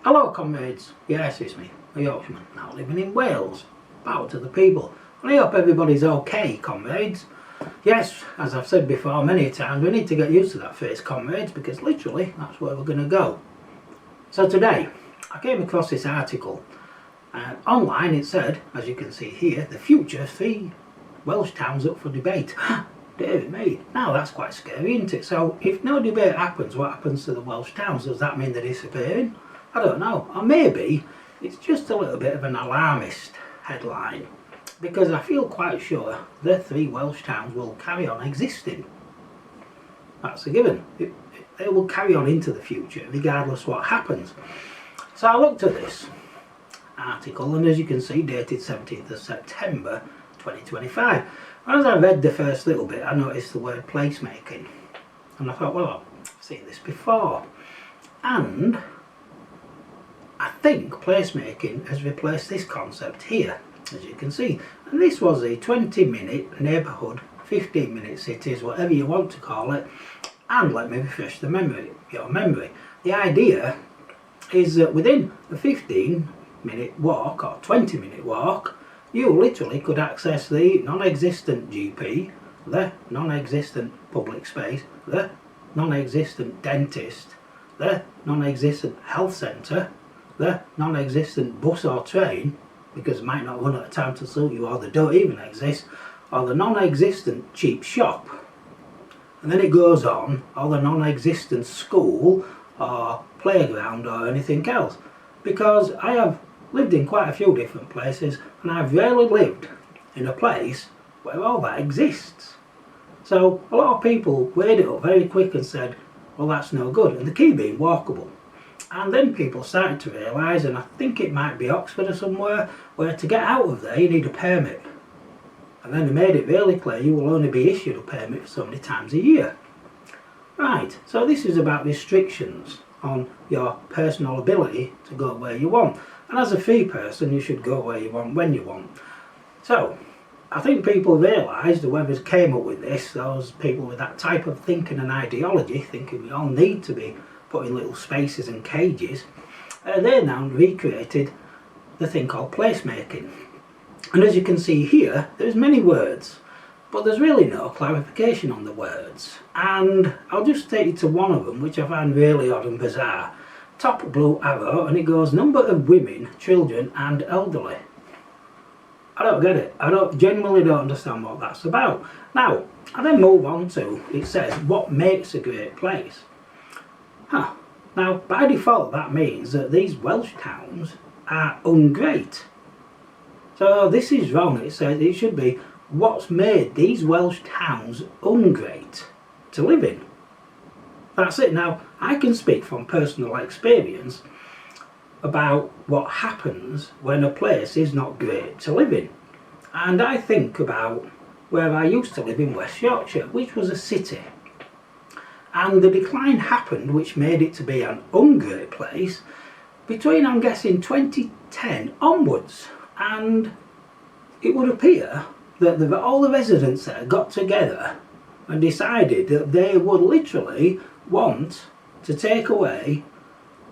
Hello comrades, yes it's me, a Yorkshireman, now living in Wales. Power to the people, and I hope everybody's okay comrades. Yes, as I've said before many times, we need to get used to that phrase comrades, because literally that's where we're going to go. So today I came across this article and online it said, as you can see here, the future 3 Welsh towns up for debate. Dear me, now that's quite scary, isn't it? So if no debate happens, what happens to the Welsh towns? Does that mean they're disappearing? I don't know. Or maybe it's just a little bit of an alarmist headline, because I feel quite sure the 3 Welsh towns will carry on existing. That's a given. They will carry on into the future regardless what happens. So I looked at this article, and as you can see, dated 17th of September 2025. And as I read the first little bit, I noticed the word placemaking, and I thought, well, I've seen this before, and I think placemaking has replaced this concept here, as you can see. And this was a 20-minute neighbourhood, 15-minute cities, whatever you want to call it. And let me refresh your memory. The idea is that within a 15-minute walk or 20-minute walk, you literally could access the non-existent GP, the non-existent public space, the non-existent dentist, the non-existent health centre, the non-existent bus or train, because it might not run at a time to suit you, or they don't even exist, or the non-existent cheap shop. And then it goes on, or the non-existent school or playground or anything else. Because I have lived in quite a few different places, and I've rarely lived in a place where all that exists. So a lot of people weighed it up very quick and said, well, that's no good, and the key being walkable. And then people started to realise, and I think it might be Oxford or somewhere, where to get out of there you need a permit. And then they made it really clear you will only be issued a permit for so many times a year. Right, so this is about restrictions on your personal ability to go where you want. And as a free person, you should go where you want, when you want. So, I think people realised, whoever came up with this, those people with that type of thinking and ideology, thinking we all need to be put in little spaces and cages, they now recreated the thing called placemaking. And as you can see here, there's many words, but there's really no clarification on the words. And I'll just take you to one of them, which I find really odd and bizarre. Top blue arrow, and it goes number of women, children and elderly. I don't get it. I genuinely don't understand what that's about. Now, I then move on to, it says, what makes a great place? Now, by default, that means that these Welsh towns are ungreat. So this is wrong. It says it should be, what's made these Welsh towns ungreat to live in? That's it. Now, I can speak from personal experience about what happens when a place is not great to live in. And I think about where I used to live in West Yorkshire, which was a city. And the decline happened, which made it to be an ungreat place, between, I'm guessing, 2010 onwards. And it would appear that all the residents there got together and decided that they would literally want to take away,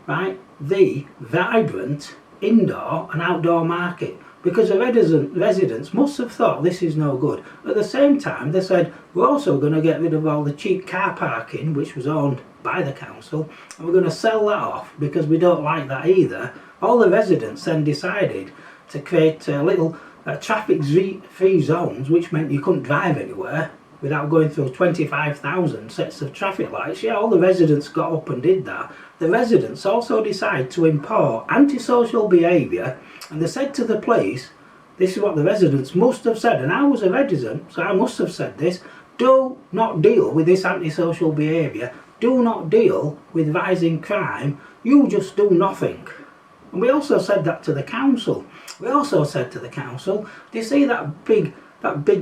right, the vibrant indoor and outdoor market, because the residents must have thought this is no good. At the same time, they said we're also going to get rid of all the cheap car parking, which was owned by the council, and we're going to sell that off because we don't like that either. All the residents then decided to create little traffic-free zones, which meant you couldn't drive anywhere without going through 25,000 sets of traffic lights. Yeah, all the residents got up and did that. The residents also decided to import antisocial behaviour, and they said to the police, this is what the residents must have said, and I was a resident, so I must have said this, do not deal with this antisocial behaviour, do not deal with rising crime, you just do nothing. And we also said that to the council. We also said to the council, do you see that big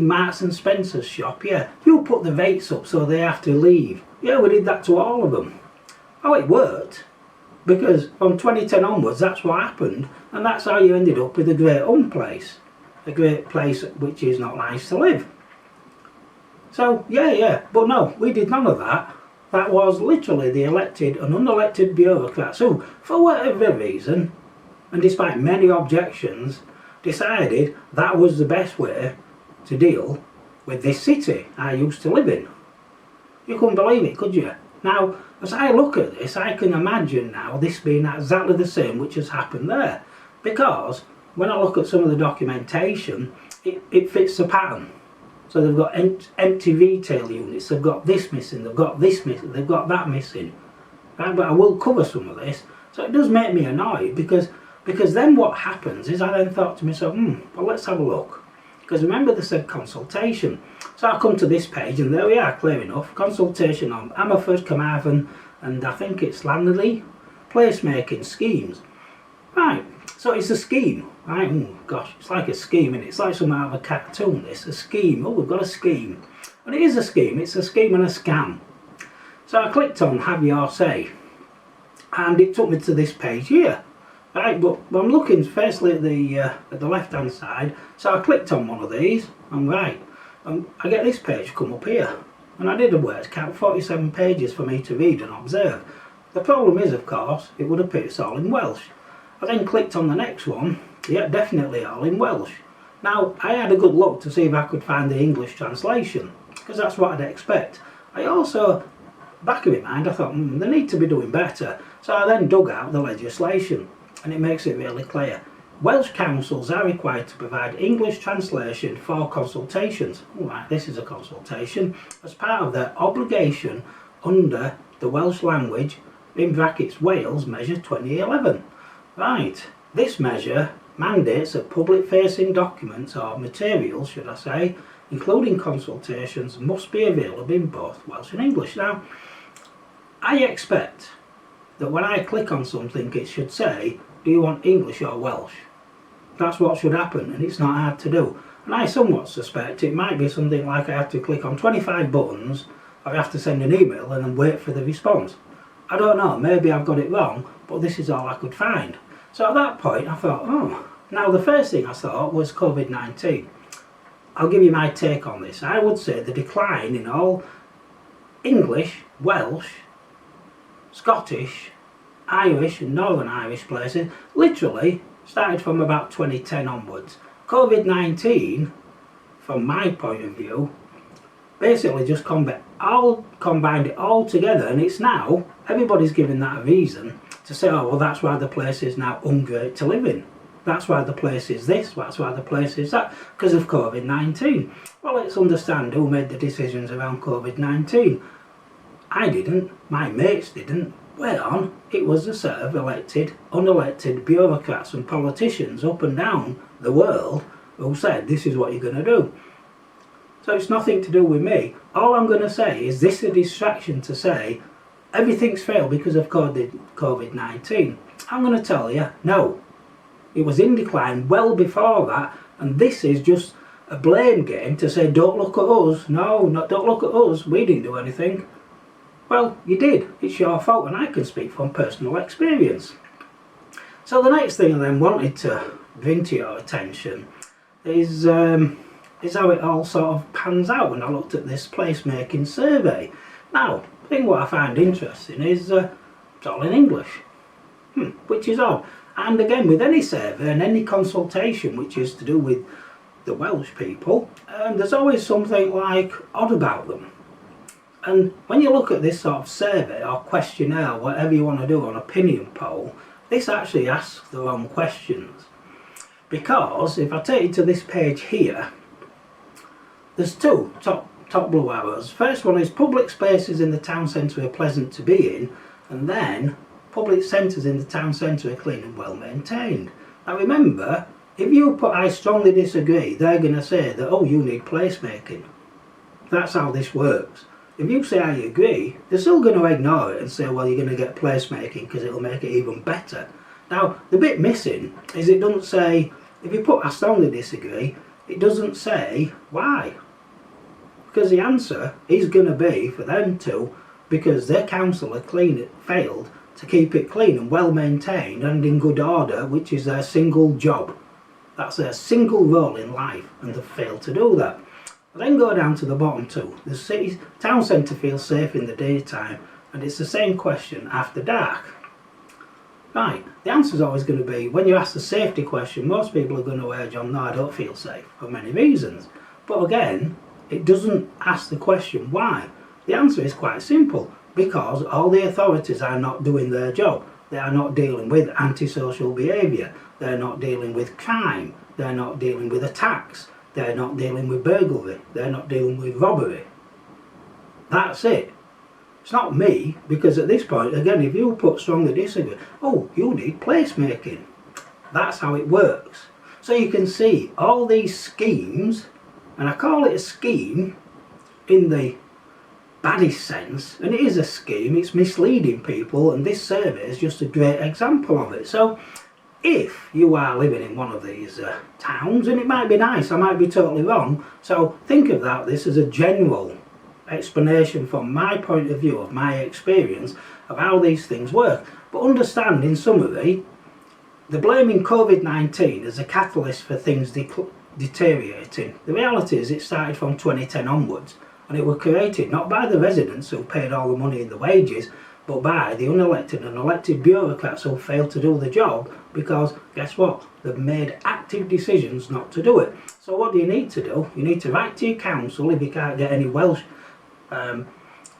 Marks and Spencer's shop? Yeah, you put the rates up so they have to leave. Yeah, we did that to all of them. Oh, it worked, because from 2010 onwards that's what happened, and that's how you ended up with a great place. A great place which is not nice to live. So, yeah, but no, we did none of that. that was literally the elected and unelected bureaucrats who, for whatever reason, and despite many objections, decided that was the best way to deal with this city I used to live in. You couldn't believe it, could you? Now, as I look at this, I can imagine now this being exactly the same which has happened there. Because when I look at some of the documentation, it fits the pattern. So they've got empty retail units, they've got this missing, they've got this missing, they've got that missing. Right, but I will cover some of this. So it does make me annoyed because then what happens is I then thought to myself, well, let's have a look. Because remember they said consultation. So I come to this page and there we are, clear enough. Consultation on Amherst, Carmarthen and I think it's Lanley placemaking schemes. Right, so it's a scheme. Right, gosh, it's like a scheme and it's like something out of a cartoon this. A scheme, oh we've got a scheme. And it is a scheme, it's a scheme and a scam. So I clicked on have your say. And it took me to this page here. Right, but I'm looking firstly at the left hand side, so I clicked on one of these, and right, I get this page come up here, and I did a word count, 47 pages for me to read and observe. The problem is, of course, it would appear it's all in Welsh. I then clicked on the next one, yeah, definitely all in Welsh. Now, I had a good look to see if I could find the English translation, because that's what I'd expect. I also, back of my mind, I thought, they need to be doing better, so I then dug out the legislation. And it makes it really clear. Welsh councils are required to provide English translation for consultations. Right, this is a consultation as part of their obligation under the Welsh language in brackets Wales measure 2011. Right, this measure mandates that public-facing documents or materials, should I say, including consultations, must be available in both Welsh and English. Now, I expect that when I click on something it should say, do you want English or Welsh? That's what should happen, and it's not hard to do. And I somewhat suspect it might be something like I have to click on 25 buttons, or I have to send an email and then wait for the response. I don't know, maybe I've got it wrong, but this is all I could find. So at that point I thought, oh, now the first thing I thought was COVID-19. I'll give you my take on this. I would say the decline in all English, Welsh, Scottish, Irish and Northern Irish places literally started from about 2010 onwards. COVID-19, from my point of view, basically just combined it all together, and it's now, everybody's giving that a reason to say, oh well, that's why the place is now ungreat to live in. That's why the place is this, that's why the place is that, because of COVID-19. Well, let's understand who made the decisions around COVID-19. I didn't, my mates didn't. Well, it was a set of elected, unelected bureaucrats and politicians up and down the world who said this is what you're going to do. So it's nothing to do with me. All I'm going to say is this is a distraction to say everything's failed because of COVID-19. I'm going to tell you, no. It was in decline well before that, and this is just a blame game to say don't look at us. No, don't look at us, we didn't do anything. Well, you did. It's your fault, and I can speak from personal experience. So the next thing I then wanted to bring to your attention is how it all sort of pans out when I looked at this placemaking survey. Now, I think what I find interesting is it's all in English, which is odd. And again, with any survey and any consultation which is to do with the Welsh people, there's always something like odd about them. And when you look at this sort of survey or questionnaire, whatever you want to do, an opinion poll, this actually asks the wrong questions. Because if I take you to this page here, there's two top blue arrows. First one is public spaces in the town centre are pleasant to be in, and then public centres in the town centre are clean and well maintained. Now remember, if you put I strongly disagree, they're going to say that, oh, you need placemaking. That's how this works. If you say I agree, they're still going to ignore it and say, well, you're going to get placemaking because it'll make it even better. Now, the bit missing is it doesn't say, if you put I strongly disagree, it doesn't say why. Because the answer is going to be for them to, because their council had failed to keep it clean and well maintained and in good order, which is their single job. That's their single role in life, and they've failed to do that. I then go down to the bottom two. The city's town centre feels safe in the daytime, and it's the same question after dark. Right, the answer is always going to be, when you ask the safety question, most people are going to urge on, no, I don't feel safe, for many reasons. But again, it doesn't ask the question why. The answer is quite simple, because all the authorities are not doing their job. They are not dealing with antisocial behaviour, they're not dealing with crime, they're not dealing with attacks, they're not dealing with burglary, they're not dealing with robbery. That's it. It's not me, because at this point, again, if you put strongly disagree, oh, you need placemaking. That's how it works. So you can see all these schemes, and I call it a scheme in the baddest sense, and it is a scheme, it's misleading people, and this survey is just a great example of it. So if you are living in one of these towns, and it might be nice, I might be totally wrong, so think of this as a general explanation from my point of view, of my experience of how these things work. But understand, in summary, the blaming COVID-19 as a catalyst for things deteriorating. The reality is it started from 2010 onwards, and it was created not by the residents who paid all the money in the wages, but by the unelected and elected bureaucrats who failed to do the job, because guess what? They've made active decisions not to do it. So what do? You need to write to your council if you can't get any Welsh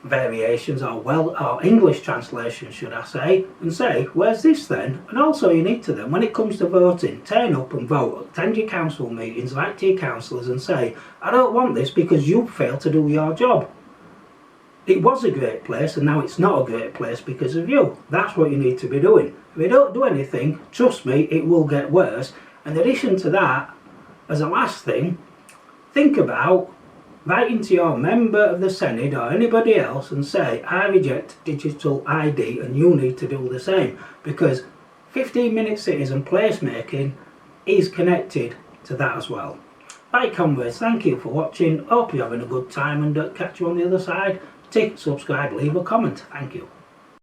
variations or English translations, should I say, and say, where's this then? And also you need to then, when it comes to voting, turn up and vote, attend your council meetings, write to your councillors and say, I don't want this because you failed to do your job. It was a great place and now it's not a great place because of you. That's what you need to be doing. If you don't do anything, trust me, it will get worse. In addition to that, as a last thing, think about writing to your member of the Senate or anybody else and say, I reject digital ID and you need to do the same, because 15-minute citizen placemaking is connected to that as well. Right, comrades, thank you for watching. Hope you're having a good time, and catch you on the other side. Tick, subscribe, leave a comment. Thank you.